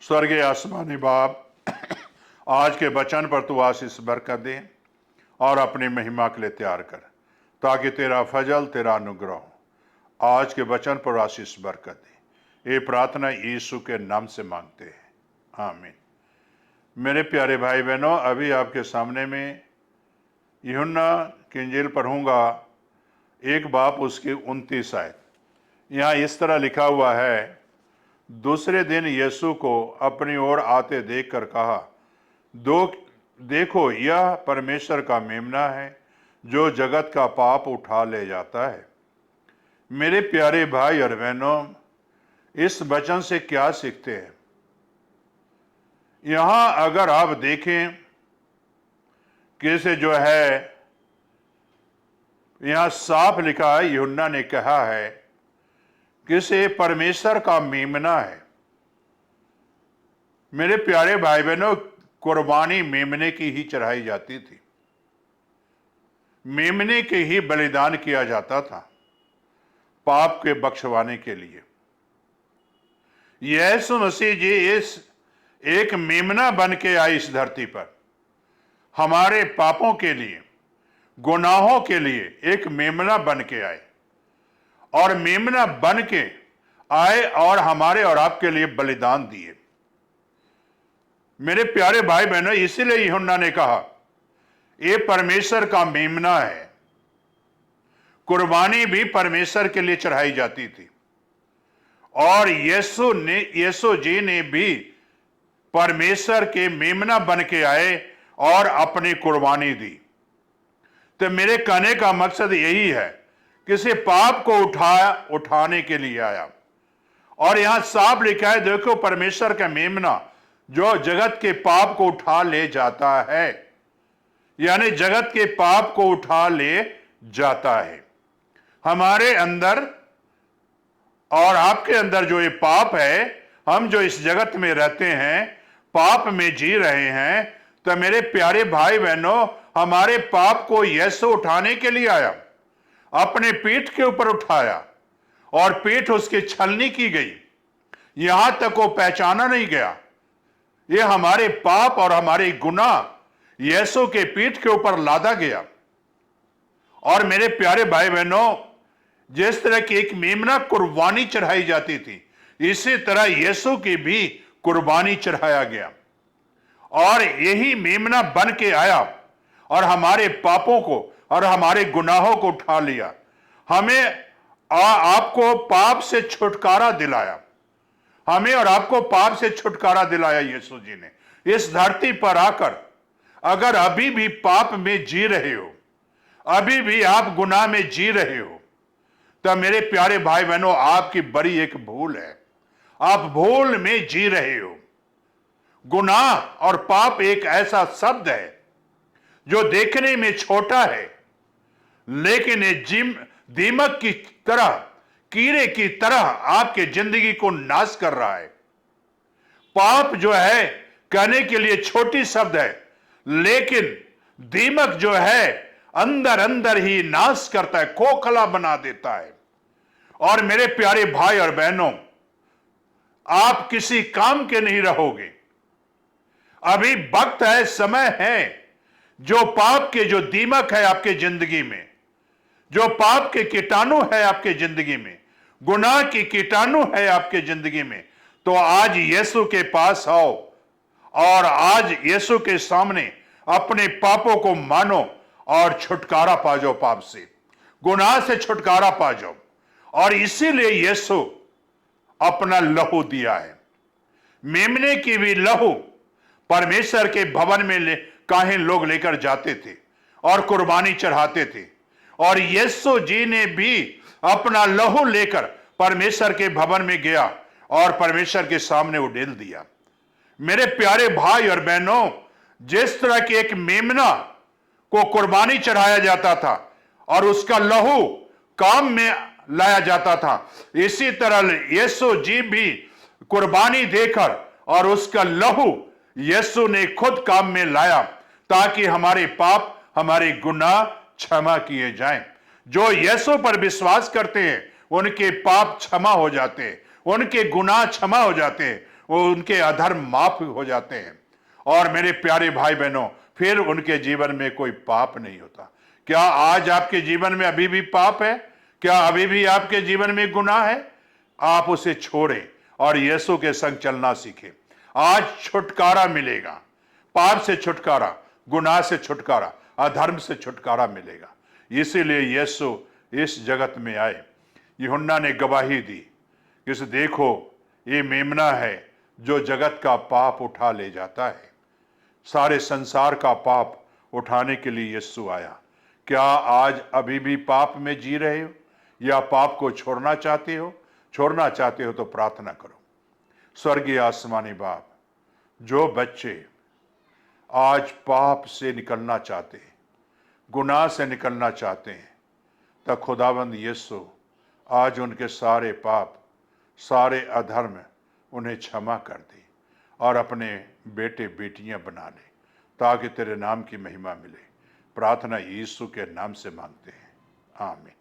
स्वर्गीय आसमानी बाप, आज के वचन पर तू आशीष बरकत दे और अपनी महिमा के लिए तैयार कर, ताकि तेरा फजल, तेरा अनुग्रह हो। आज के वचन पर आशीष बरकत दे। ये प्रार्थना यीशु के नाम से मांगते हैं, आमीन। मेरे प्यारे भाई बहनों, अभी आपके सामने में यूहन्ना की इंजील पढ़ूंगा, एक बाप उसकी 29 आयत। यहाँ इस तरह लिखा हुआ है, दूसरे दिन यीशु को अपनी ओर आते देखकर कहा, देखो यह परमेश्वर का मेमना है जो जगत का पाप उठा ले जाता है। मेरे प्यारे भाई और बहनों, इस वचन से क्या सीखते हैं? यहां अगर आप देखें कैसे जो है, यहां साफ लिखा है, यूहन्ना ने कहा है किसे परमेश्वर का मेमना है। मेरे प्यारे भाई बहनों, कुर्बानी मेमने की ही चढ़ाई जाती थी, मेमने के ही बलिदान किया जाता था पाप के बख्शवाने के लिए। यीशु मसीह जी इस एक मेमना बन के आए इस धरती पर, हमारे पापों के लिए, गुनाहों के लिए एक मेमना बन के आए, और मेमना बन के आए और हमारे और आपके लिए बलिदान दिए। मेरे प्यारे भाई बहनों, इसीलिए यूहन्ना ने कहा ये परमेश्वर का मेमना है। कुर्बानी भी परमेश्वर के लिए चढ़ाई जाती थी, और यीशु जी ने भी परमेश्वर के मेमना बन के आए और अपनी कुर्बानी दी। तो मेरे कहने का मकसद यही है, किसी पाप को उठाने के लिए आया। और यहां साफ लिखा है, देखो परमेश्वर का मेमना जो जगत के पाप को उठा ले जाता है, यानी जगत के पाप को उठा ले जाता है। हमारे अंदर और आपके अंदर जो ये पाप है, हम जो इस जगत में रहते हैं, पाप में जी रहे हैं, तो मेरे प्यारे भाई बहनों, हमारे पाप को यीशु उठाने के लिए आया, अपने पीठ के ऊपर उठाया, और पीठ उसकी छलनी की गई, यहां तक वो पहचाना नहीं गया। ये हमारे पाप और हमारे गुनाह यीशु के पीठ के ऊपर लादा गया। और मेरे प्यारे भाई बहनों, जिस तरह की एक मेमना कुर्बानी चढ़ाई जाती थी, इसी तरह यीशु की भी कुर्बानी चढ़ाया गया, और यही मेमना बन के आया और हमारे पापों को और हमारे गुनाहों को उठा लिया, हमें आपको पाप से छुटकारा दिलाया। हमें और आपको पाप से छुटकारा दिलाया यीशु जी ने। इस धरती पर आकर अगर अभी भी पाप में जी रहे हो, अभी भी आप गुनाह में जी रहे हो, तो मेरे प्यारे भाई बहनों, आपकी बड़ी एक भूल है। आप भूल में जी रहे हो। गुनाह और पाप एक ऐसा शब्द है जो देखने में छोटा है, लेकिन ये दीमक की तरह, कीड़े की तरह आपके जिंदगी को नाश कर रहा है। पाप जो है कहने के लिए छोटी शब्द है, लेकिन दीमक जो है अंदर अंदर ही नाश करता है, खोखला बना देता है। और मेरे प्यारे भाई और बहनों, आप किसी काम के नहीं रहोगे। अभी वक्त है, समय है, जो पाप के जो दीमक है आपके जिंदगी में, जो पाप के कीटाणु है आपके जिंदगी में, गुनाह की कीटाणु है आपके जिंदगी में, तो आज यीशु के पास आओ और आज यीशु के सामने अपने पापों को मानो और छुटकारा पा जाओ, पाप से, गुनाह से छुटकारा पा जाओ। और इसीलिए यीशु अपना लहू दिया है। मेमने की भी लहू परमेश्वर के भवन में काहे लोग लेकर जाते थे और कुर्बानी चढ़ाते थे, और यीशु जी ने भी अपना लहू लेकर परमेश्वर के भवन में गया और परमेश्वर के सामने उड़ेल दिया। मेरे प्यारे भाई और बहनों, जिस तरह की एक मेमना को कुर्बानी चढ़ाया जाता था और उसका लहू काम में लाया जाता था, इसी तरह यीशु जी भी कुर्बानी देकर और उसका लहू यीशु ने खुद काम में लाया, ताकि हमारे पाप, हमारे गुनाह क्षमा किए जाएं। जो यीशु पर विश्वास करते हैं उनके पाप क्षमा हो जाते हैं, उनके गुनाह क्षमा हो जाते हैं, वो उनके अधर्म माफ हो जाते हैं। और मेरे प्यारे भाई बहनों, फिर उनके जीवन में कोई पाप नहीं होता। क्या आज आपके जीवन में अभी भी पाप है? क्या अभी भी आपके जीवन में गुनाह है? आप उसे छोड़ें और यीशु के संग चलना सीखें। आज छुटकारा मिलेगा, पाप से छुटकारा, गुनाह से छुटकारा, अधर्म से छुटकारा मिलेगा। इसीलिए यीशु इस जगत में आए। यूहन्ना ने गवाही दी कि देखो, ये मेमना है जो जगत का पाप उठा ले जाता है। सारे संसार का पाप उठाने के लिए यीशु आया। क्या आज अभी भी पाप में जी रहे हो या पाप को छोड़ना चाहते हो? छोड़ना चाहते हो तो प्रार्थना करो। स्वर्गीय आसमानी बाप, जो बच्चे आज पाप से निकलना चाहते हैं, गुनाह से निकलना चाहते हैं, तब खुदावंद यीशु आज उनके सारे पाप, सारे अधर्म उन्हें क्षमा कर दे और अपने बेटे बेटियां बना ले, ताकि तेरे नाम की महिमा मिले। प्रार्थना यीशु के नाम से मांगते हैं, आमीन।